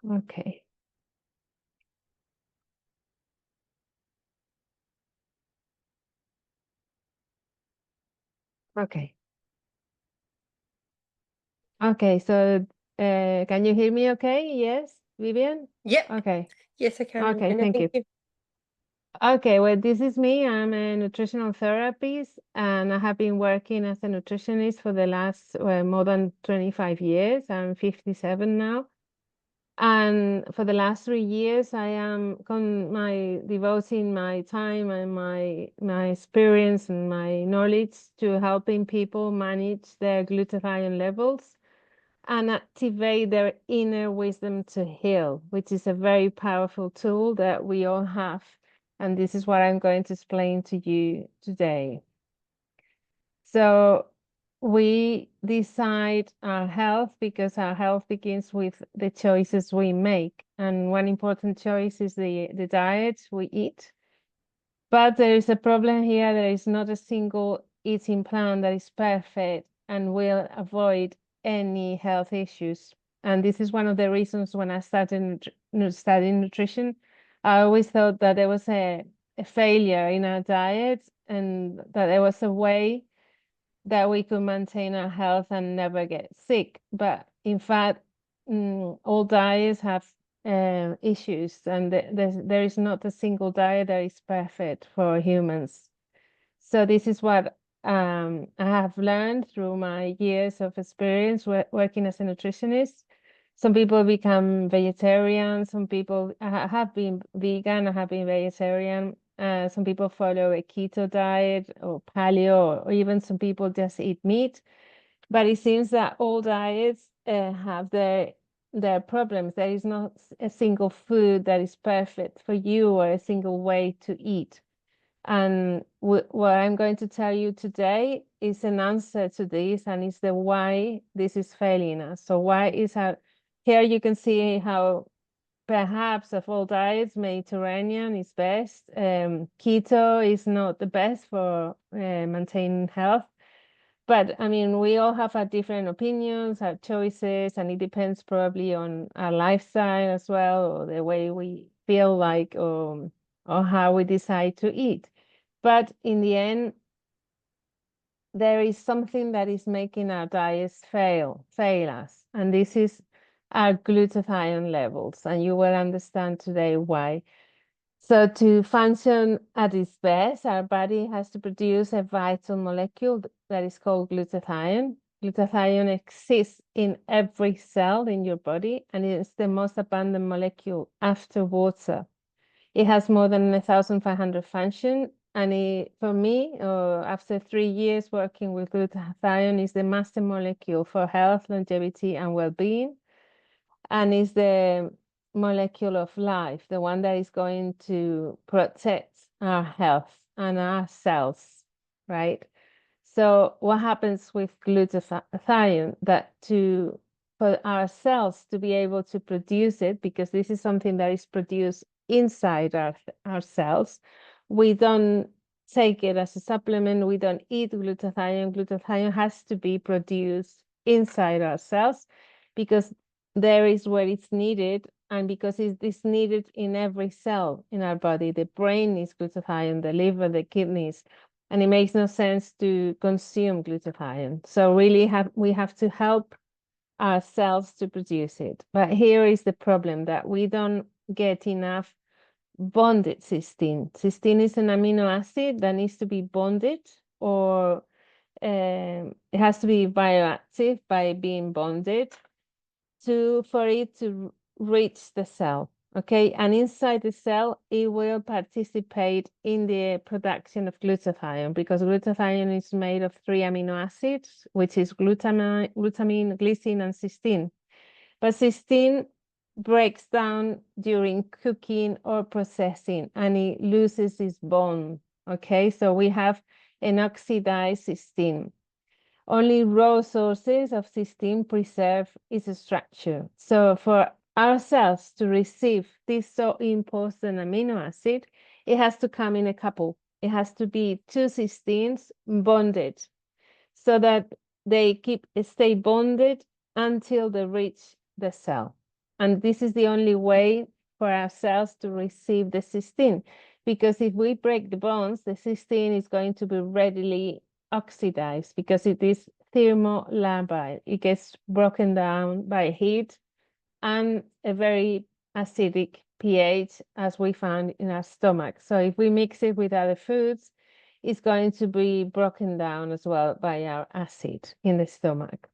Okay. Okay. Okay. So, can you hear me okay? Yes, Vivian? Yep. Okay. Yes, I can. Okay. And I Thank thank you. you. Okay. Well, this is me. I'm a nutritional therapist, and I have been working as a nutritionist for the last, more than 25 years. I'm 57 now. And for the last 3 years, I am devoting my time and my experience and my knowledge to helping people manage their glutathione levels and activate their inner wisdom to heal, which is a very powerful tool that we all have. And this is what I'm going to explain to you today. So we decide our health because our health begins with the choices we make. And one important choice is the diet we eat. But there is a problem here. There is not a single eating plan that is perfect and will avoid any health issues. And this is one of the reasons when I started studying nutrition, I always thought that there was a failure in our diet and that there was a way that we could maintain our health and never get sick. But in fact, all diets have issues, and there is not a single diet that is perfect for humans. So this is what I have learned through my years of experience working as a nutritionist. Some people become vegetarian, some people have been vegan, have been vegetarian. Some people follow a keto diet or paleo, or even some people just eat meat. But it seems that all diets have their problems. There is not a single food that is perfect for you or a single way to eat. And what I'm going to tell you today is an answer to this, and it's the why this is failing us. So why is our here you can see how perhaps of all diets, Mediterranean is best. Keto is not the best for maintaining health. But I mean, we all have our different opinions, our choices, and it depends probably on our lifestyle as well, or the way we feel like, or how we decide to eat. But in the end, there is something that is making our diets fail us, and this is our glutathione levels, and you will understand today why. So to function at its best, our body has to produce a vital molecule that is called glutathione. Glutathione exists in every cell in your body, and it's the most abundant molecule after water. It has more than 1,500 functions, and for me, after 3 years working with glutathione, is the master molecule for health, longevity, and well-being, and is the molecule of life, the one that is going to protect our health and our cells, right? So what happens with glutathione? That for our cells to be able to produce it, because this is something that is produced inside our cells, we don't take it as a supplement, we don't eat glutathione. Glutathione has to be produced inside our cells because there is where it's needed, and because it is needed in every cell in our body. The brain needs glutathione, the liver, the kidneys, and it makes no sense to consume glutathione. So really we have to help our cells to produce it. But here is the problem, that we don't get enough bonded cysteine. Cysteine is an amino acid that needs to be bonded, or it has to be bioactive by being bonded for it to reach the cell. Okay, and inside the cell, it will participate in the production of glutathione, because glutathione is made of 3 amino acids, which is glutamine, glycine, and cysteine. But cysteine breaks down during cooking or processing, and it loses its bond. Okay, so we have an oxidized cysteine. Only raw sources of cysteine preserve its structure. So for our cells to receive this so important amino acid, it has to come in a couple. It has to be 2 cysteines bonded so that they stay bonded until they reach the cell. And this is the only way for our cells to receive the cysteine, because if we break the bonds, the cysteine is going to be readily oxidized because it is thermolabile. It gets broken down by heat and a very acidic pH, as we found in our stomach. So if we mix it with other foods, it's going to be broken down as well by our acid in the stomach.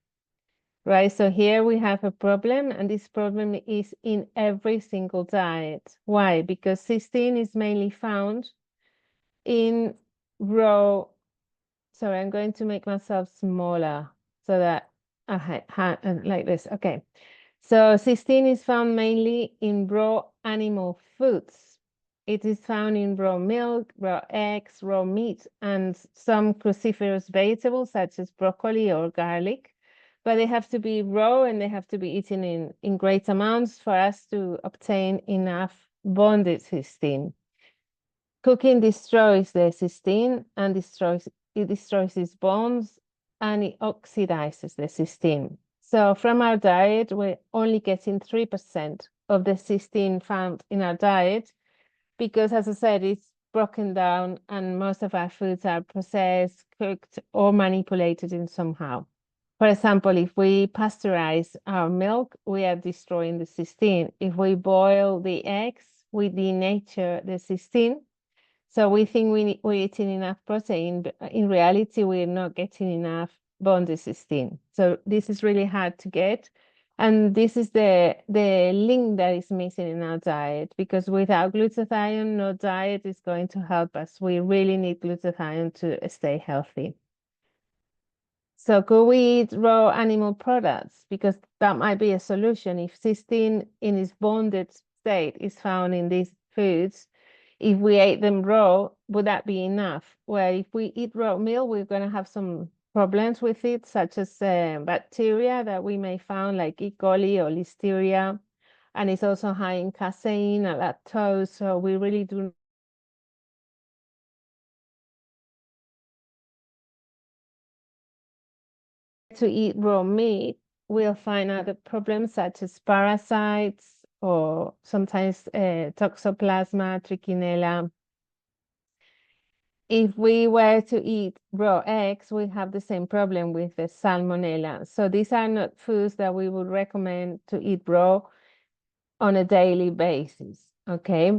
Right, so here we have a problem, and this problem is in every single diet. Why? Because cysteine is mainly found in raw. Sorry, I'm going to make myself smaller so that like this. Okay. So cysteine is found mainly in raw animal foods. It is found in raw milk, raw eggs, raw meat, and some cruciferous vegetables such as broccoli or garlic. But they have to be raw and they have to be eaten in great amounts for us to obtain enough bonded cysteine. Cooking destroys the cysteine and it destroys its bonds, and it oxidizes the cysteine. So from our diet, we're only getting 3% of the cysteine found in our diet because, as I said, it's broken down and most of our foods are processed, cooked, or manipulated in somehow. For example, if we pasteurize our milk, we are destroying the cysteine. If we boil the eggs, we denature the cysteine. So we think we're eating enough protein, but in reality, we're not getting enough bonded cysteine. So this is really hard to get. And this is the link that is missing in our diet, because without glutathione, no diet is going to help us. We really need glutathione to stay healthy. So could we eat raw animal products? Because that might be a solution. If cysteine in its bonded state is found in these foods, if we ate them raw, would that be enough? Well, if we eat raw milk, we're going to have some problems with it, such as bacteria that we may find, like E. coli or Listeria. And it's also high in casein and lactose. So we really do to eat raw meat, we'll find other problems such as parasites or sometimes Toxoplasma, Trichinella. If we were to eat raw eggs, we have the same problem with the salmonella. So these are not foods that we would recommend to eat raw on a daily basis, okay?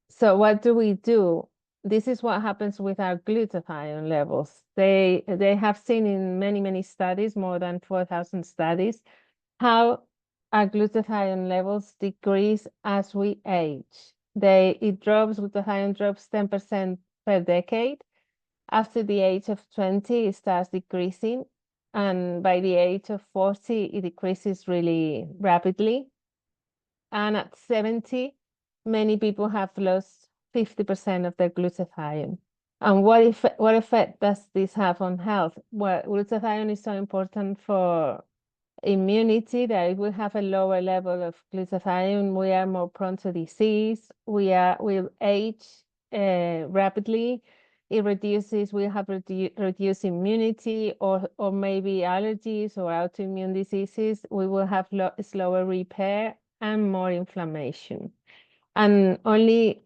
So what do we do? This is what happens with our glutathione levels. They have seen in many studies, more than 4,000 studies, how our glutathione levels decrease as we age. Glutathione drops 10% per decade. After the age of 20, it starts decreasing. And by the age of 40, it decreases really rapidly. And at 70, many people have lost 50% of their glutathione. And what effect does this have on health? Well, glutathione is so important for immunity that if we have a lower level of glutathione, we are more prone to disease. We'll age rapidly. We have reduced immunity or maybe allergies or autoimmune diseases. We will have slower repair and more inflammation. And only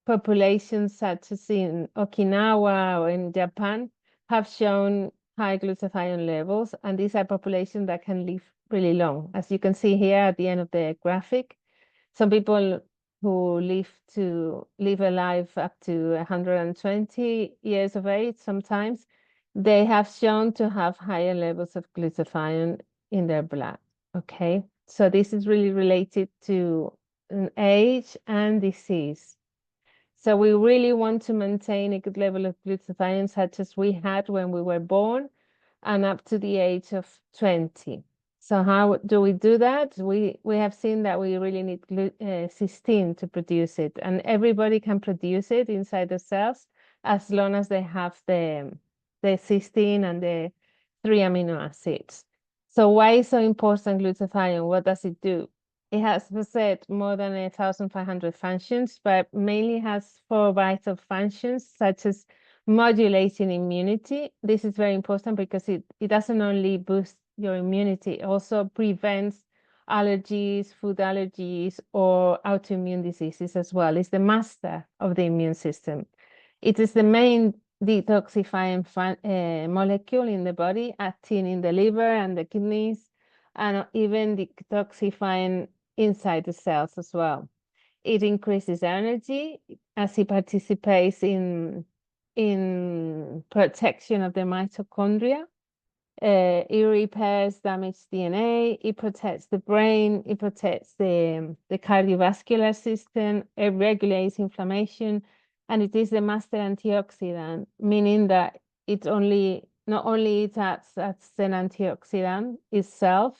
populations such as in Okinawa or in Japan have shown high glutathione levels, and these are populations that can live really long. As you can see here at the end of the graphic, some people who live a life up to 120 years of age sometimes, they have shown to have higher levels of glutathione in their blood, okay? So this is really related to age and disease. So we really want to maintain a good level of glutathione such as we had when we were born and up to the age of 20. So how do we do that? We have seen that we really need cysteine to produce it, and everybody can produce it inside the cells as long as they have the cysteine and the 3 amino acids. So why is so important glutathione? What does it do? It has, as I said, more than 1,500 functions, but mainly has 4 vital functions, such as modulating immunity. This is very important because it doesn't only boost your immunity, it also prevents allergies, food allergies, or autoimmune diseases as well. It's the master of the immune system. It is the main detoxifying molecule in the body, acting in the liver and the kidneys, and even detoxifying inside the cells as well. It increases energy as it participates in protection of the mitochondria. It repairs damaged DNA, it protects the brain, it protects the cardiovascular system, it regulates inflammation, and it is the master antioxidant, meaning that not only it acts as an antioxidant itself,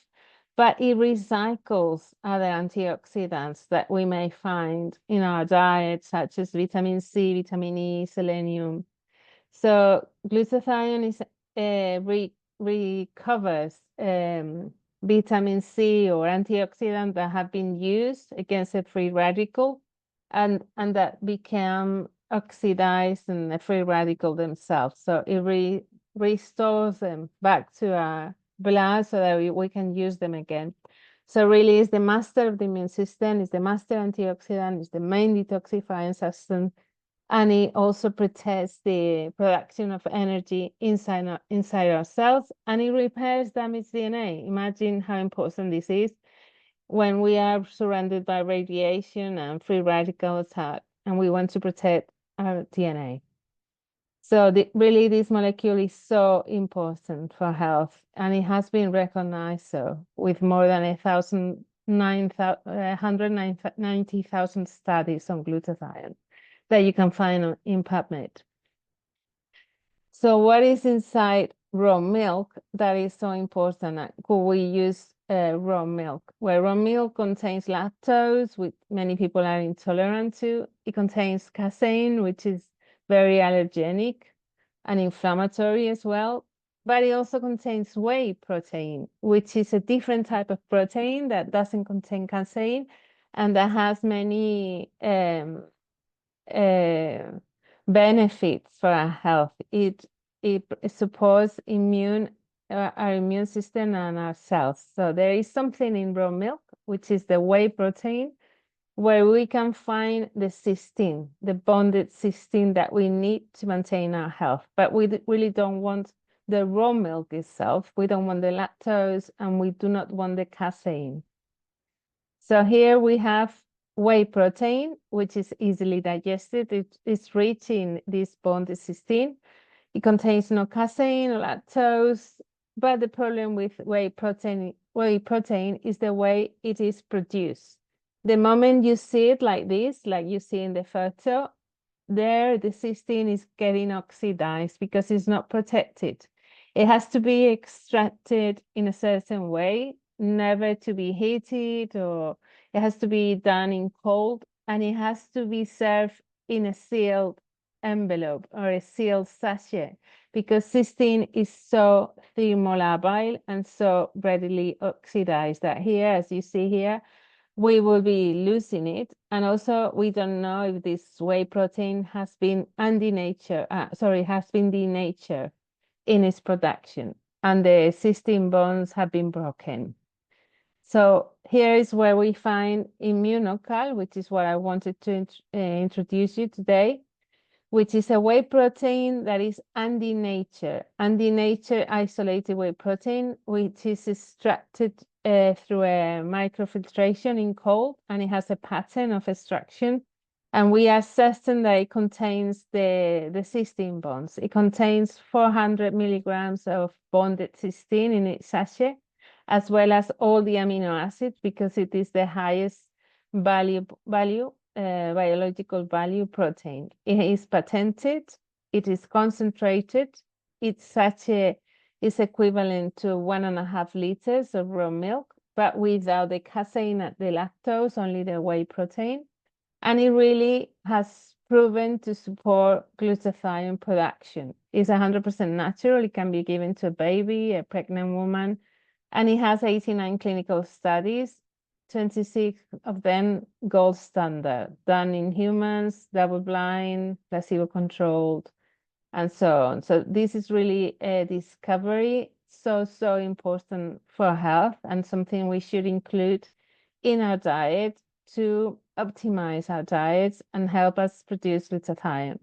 but it recycles other antioxidants that we may find in our diet, such as vitamin C, vitamin E, selenium. So glutathione is recovers vitamin C or antioxidant that have been used against a free radical and that become oxidized and a free radical themselves. So it restores them back to our blood so that we can use them again. So really it's the master of the immune system, it's the master antioxidant, it's the main detoxifying substance, and it also protects the production of energy inside our cells, and it repairs damaged DNA. Imagine how important this is when we are surrounded by radiation and free radical attack, and we want to protect our DNA. So really this molecule is so important for health, and it has been recognized so with more than 190,000 studies on glutathione that you can find in PubMed. So what is inside raw milk that is so important? Could we use raw milk? Well, raw milk contains lactose, which many people are intolerant to. It contains casein, which is very allergenic and inflammatory as well. But it also contains whey protein, which is a different type of protein that doesn't contain casein and that has many benefits for our health. It supports our immune system and our cells. So there is something in raw milk, which is the whey protein, where we can find the cysteine, the bonded cysteine that we need to maintain our health. But we really don't want the raw milk itself. We don't want the lactose, and we do not want the casein. So here we have whey protein, which is easily digested. It is rich in this bonded cysteine. It contains no casein or lactose, but the problem with whey protein is the way it is produced. The moment you see it like this, like you see in the photo, there the cysteine is getting oxidized because it's not protected. It has to be extracted in a certain way, never to be heated, or it has to be done in cold, and it has to be served in a sealed envelope or a sealed sachet, because cysteine is so thermolabile and so readily oxidized that here, as you see here, we will be losing it. And also we don't know if this whey protein has been denatured in its production, and the cysteine bonds have been broken. So here is where we find Immunocal, which is what I wanted to introduce you today, which is a whey protein that is denatured isolated whey protein, which is extracted through a microfiltration in cold, and it has a pattern of extraction. And we are certain that it contains the cysteine bonds. It contains 400 milligrams of bonded cysteine in its sachet, as well as all the amino acids, because it is the highest biological value protein. It is patented, it is concentrated, its sachet is equivalent to 1.5 liters of raw milk, but without the casein and the lactose, only the whey protein. And it really has proven to support glutathione production. It's 100% natural. It can be given to a baby, a pregnant woman, and it has 89 clinical studies, 26 of them gold standard, done in humans, double-blind, placebo-controlled, and so on. So this is really a discovery so important for health and something we should include in our diet to optimize our diets and help us produce glutathione.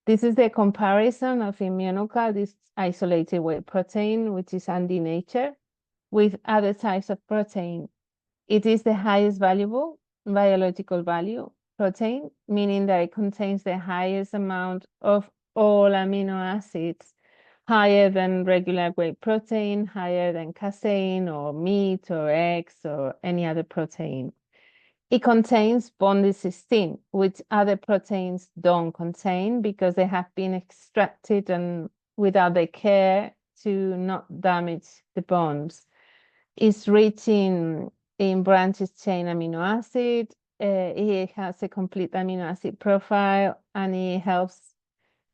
This is the comparison of immunocal, this isolated whey protein, which is anti-nature, with other types of protein. It is the highest valuable biological value protein, meaning that it contains the highest amount of all amino acids, higher than regular whey protein, higher than casein or meat or eggs or any other protein. It contains bonded cysteine, which other proteins don't contain because they have been extracted and without the care to not damage the bonds. It's rich in branched chain amino acid. It has a complete amino acid profile, and it helps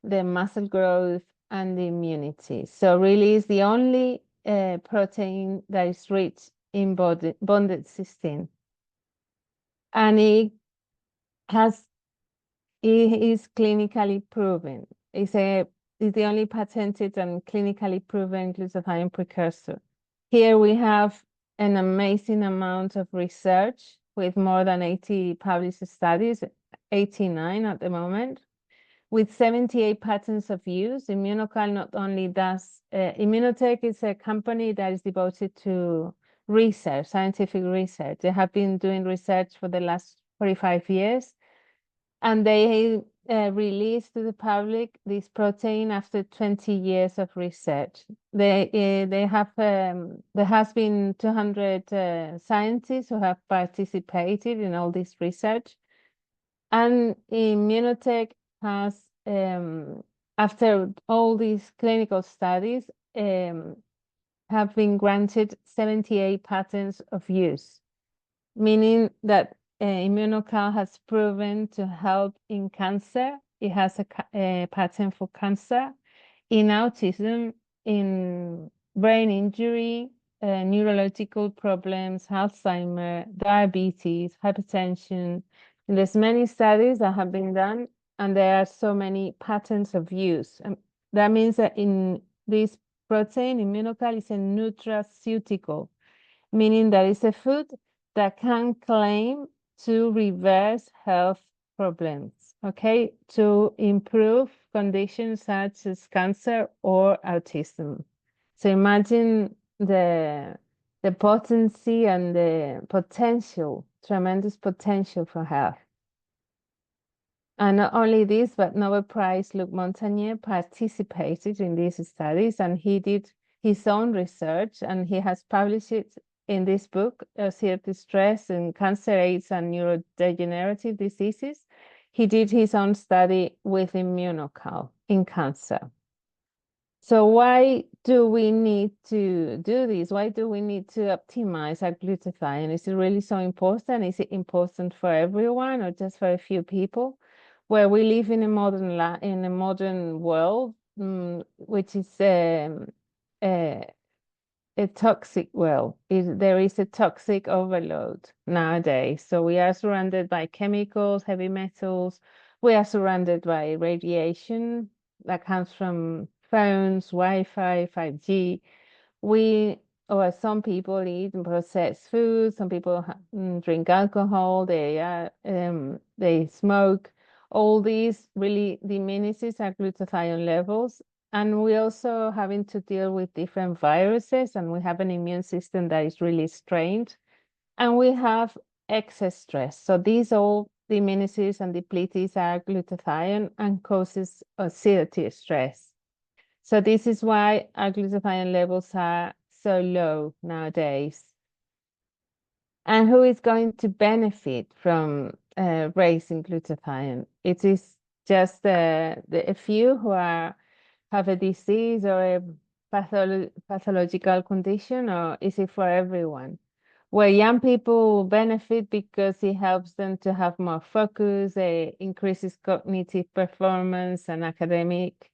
the muscle growth and the immunity. So really it's the only protein that is rich in bonded cysteine. And it is clinically proven. It's the only patented and clinically proven glutathione precursor. Here we have an amazing amount of research with more than 80 published studies, 89 at the moment, with 78 patents of use. Immunocal not only does, Immunotech is a company that is devoted to research, scientific research. They have been doing research for the last 45 years, and they released to the public this protein after 20 years of research. There has been 200 scientists who have participated in all this research, and Immunotech has, after all these clinical studies, have been granted 78 patents of use, meaning that Immunocal has proven to help in cancer. It has a patent for cancer, in autism, in brain injury, neurological problems, Alzheimer, diabetes, hypertension. And there's many studies that have been done, and there are so many patents of use. That means that in this protein, Immunocal is a nutraceutical, meaning that it's a food that can claim to reverse health problems, okay, to improve conditions such as cancer or autism. So imagine the potency and the potential, tremendous potential for health. And not only this, but Nobel Prize Luc Montagnier participated in these studies, and he did his own research, and he has published it in this book, Oxidative Stress in Cancer, AIDS, and Neurodegenerative Diseases. He did his own study with Immunocal in cancer. So why do we need to do this? Why do we need to optimize our glutathione? Is it really so important? Is it important for everyone or just for a few people? Where we live in a modern world, which is a toxic world. There is a toxic overload nowadays. So we are surrounded by chemicals, heavy metals. We are surrounded by radiation that comes from phones, Wi-Fi, 5G. Some people eat processed food. Some people drink alcohol. They smoke. All these really diminishes our glutathione levels. And we also having to deal with different viruses, and we have an immune system that is really strained, and we have excess stress. So these all diminishes and depletes our glutathione and causes oxidative stress. So this is why our glutathione levels are so low nowadays. And who is going to benefit from raising glutathione? It is just a few who have a disease or a pathological condition, or is it for everyone? Where young people benefit because it helps them to have more focus, it increases cognitive performance and academic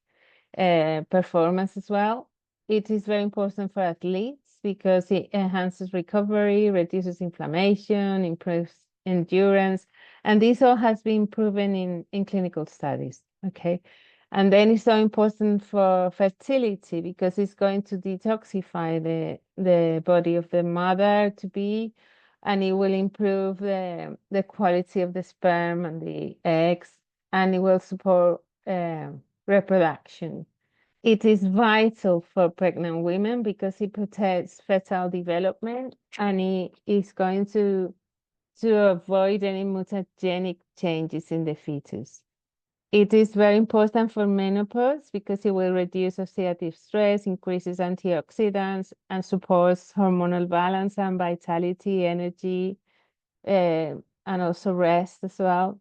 performance as well. It is very important for athletes because it enhances recovery, reduces inflammation, improves endurance, and this all has been proven in clinical studies, okay? And then it's so important for fertility because it's going to detoxify the body of the mother to be, and it will improve the quality of the sperm and the eggs, and it will support reproduction. It is vital for pregnant women because it protects fetal development, and it is going to avoid any mutagenic changes in the fetus. It is very important for menopause because it will reduce oxidative stress, increases antioxidants, and supports hormonal balance and vitality, energy, and also rest as well.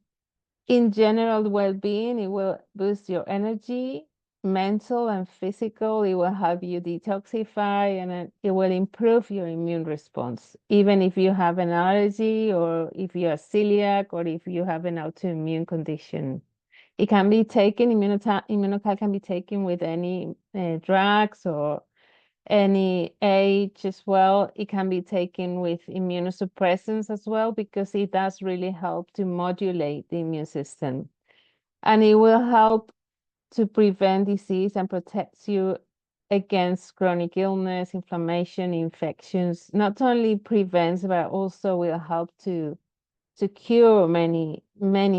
In general well-being, it will boost your energy, mental and physical. It will help you detoxify, and it will improve your immune response, even if you have an allergy or if you are celiac or if you have an autoimmune condition. It can be taken, immunocal can be taken with any drugs or any age as well. It can be taken with immunosuppressants as well because it does really help to modulate the immune system. And it will help to prevent disease and protects you against chronic illness, inflammation, infections. Not only prevents, but also will help to cure many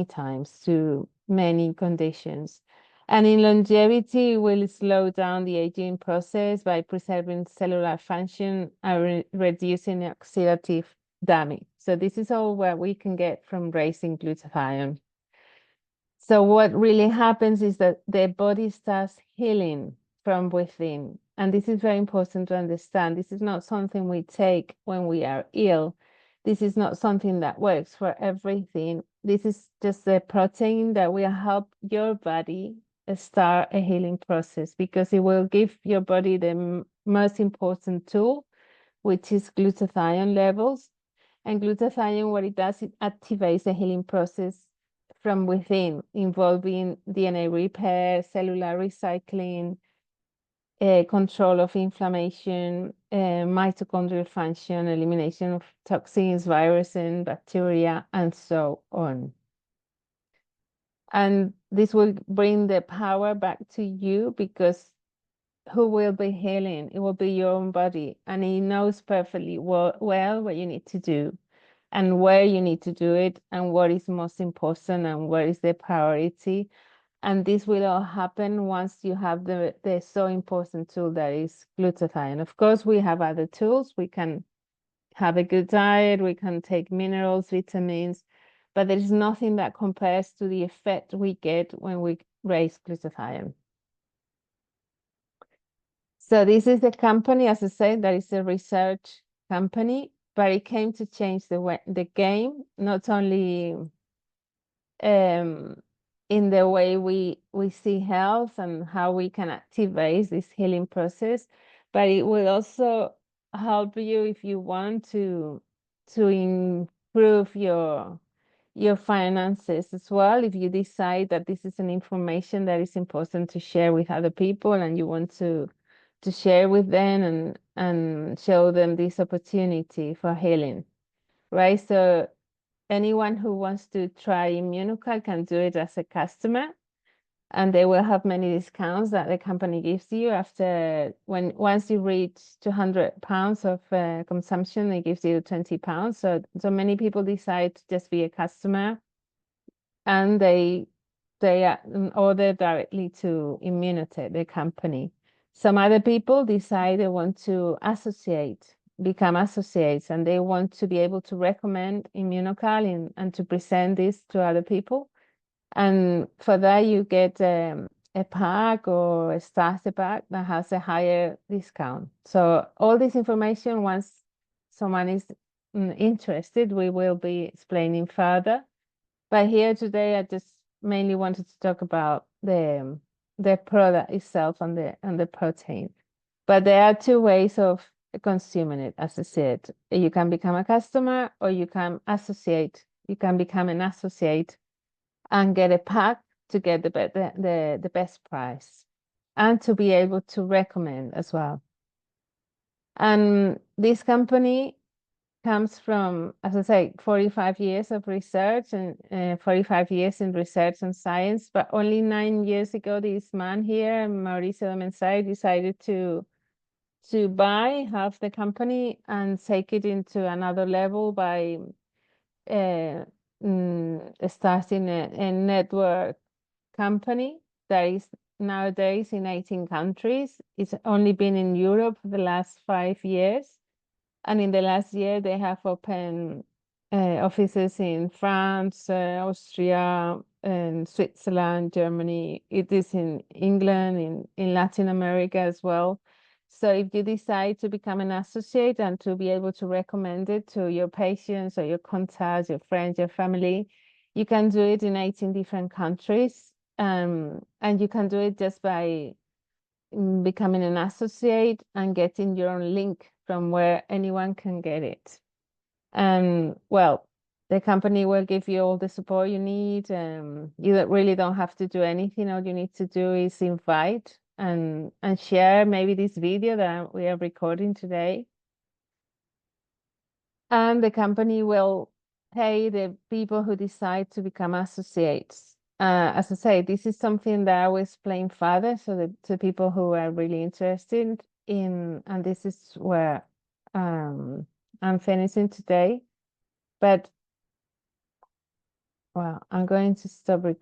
times to many conditions. And in longevity, it will slow down the aging process by preserving cellular function and reducing oxidative damage. So this is all what we can get from raising glutathione. So what really happens is that the body starts healing from within. And this is very important to understand. This is not something we take when we are ill. This is not something that works for everything. This is just a protein that will help your body start a healing process because it will give your body the most important tool, which is glutathione levels. And glutathione, what it does, it activates the healing process from within, involving DNA repair, cellular recycling, control of inflammation, mitochondrial function, elimination of toxins, viruses, bacteria, and so on. And this will bring the power back to you because who will be healing? It will be your own body, and it knows perfectly well what you need to do and where you need to do it and what is most important and what is the priority. And this will all happen once you have the so important tool that is glutathione. Of course, we have other tools. We can have a good diet, we can take minerals, vitamins, but there is nothing that compares to the effect we get when we raise glutathione. So this is a company, as I said, that is a research company, but it came to change the game, not only in the way we see health and how we can activate this healing process, but it will also help you if you want to improve your finances as well. If you decide that this is an information that is important to share with other people and you want to share with them and show them this opportunity for healing, right? So anyone who wants to try Immunocal can do it as a customer, and they will have many discounts that the company gives you after once you reach 200 pounds of consumption, it gives you 20 pounds. So many people decide to just be a customer, and they order directly to Immunotech, the company. Some other people decide they want to become associates, and they want to be able to recommend Immunocal and to present this to other people. And for that, you get a pack or a starter pack that has a higher discount. So all this information, once someone is interested, we will be explaining further. But here today, I just mainly wanted to talk about the product itself and the protein. But there are two ways of consuming it, as I said. You can become a customer or you can associate. You can become an associate and get a pack to get the best price and to be able to recommend as well. And this company comes from, as I say, 45 years of research and 45 years in research and science. But only 9 years ago, this man here, Mauricio Mensai, decided to buy half the company and take it into another level by starting a network company that is nowadays in 18 countries. It's only been in Europe for the last 5 years. And in the last year, they have opened offices in France, Austria, and Switzerland, Germany. It is in England, in Latin America as well. So if you decide to become an associate and to be able to recommend it to your patients or your contacts, your friends, your family, you can do it in 18 different countries. And you can do it just by becoming an associate and getting your own link from where anyone can get it. And well, the company will give you all the support you need. You really don't have to do anything. All you need to do is invite and share maybe this video that we are recording today. And the company will pay the people who decide to become associates. As I say, this is something that I will explain further, so to people who are really interested in, and this is where I'm finishing today. But well, I'm going to stop recording.